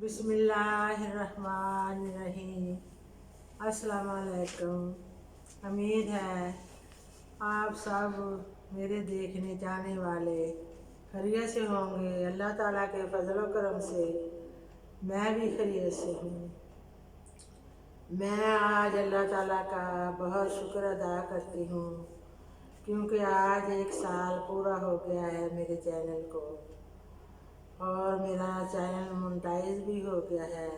बिस्मिल्लाहिर्रहमानिर्रहीम। अस्सलाम वालेकुम। उम्मीद है आप सब मेरे देखने जाने वाले खैरियत से होंगे। अल्लाह ताला के फजल करम से मैं भी खैरियत से हूँ। मैं आज अल्लाह ताला का बहुत शुक्र अदा करती हूँ क्योंकि आज 1 साल पूरा हो गया है मेरे चैनल को और मेरा चैनल मोनेटाइज भी हो गया है।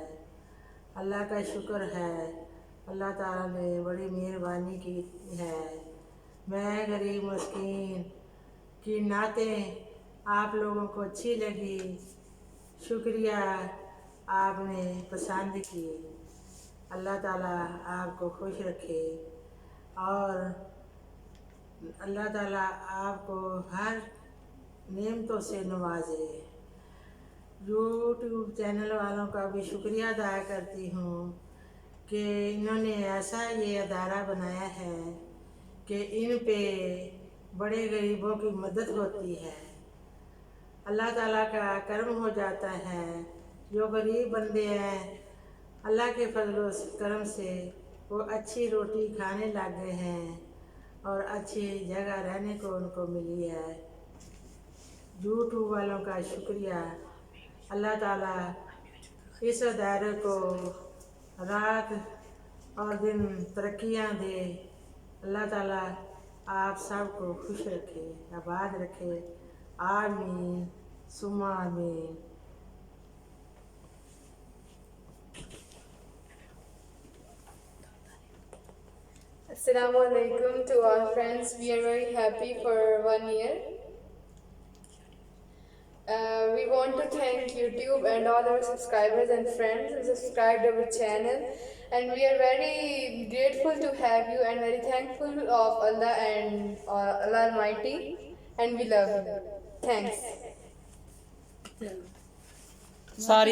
अल्लाह का शुक्र है, अल्लाह ताला ने बड़ी मेहरबानी की है। मैं गरीब मस्कीन की नातें आप लोगों को अच्छी लगी, शुक्रिया, आपने पसंद की। अल्लाह ताला आपको खुश रखे और अल्लाह ताला आपको हर नेमतों से नवाजे। यूट्यूब चैनल वालों का भी शुक्रिया अदा करती हूँ कि इन्होंने ऐसा ये अदारा बनाया है कि इन पे बड़े गरीबों की मदद होती है। अल्लाह ताला का करम हो जाता है। जो गरीब बंदे हैं अल्लाह के फजल करम से वो अच्छी रोटी खाने लग गए हैं और अच्छी जगह रहने को उनको मिली है। यूट्यूब वालों का शुक्रिया। अल्लाह ताला इस अदारे को रात और दिन तरक्कियाँ दे। अल्लाह ताला आप सबको खुश रखे, आबाद रखे। आमीन सुम्मा आमीन। Assalamu alaikum to our friends. We are very happy for 1 year. We want to thank YouTube and all our subscribers and friends who subscribed our channel, and we are very grateful to have you and very thankful of Allah and Allah Almighty, and we love you. Thanks. Sorry.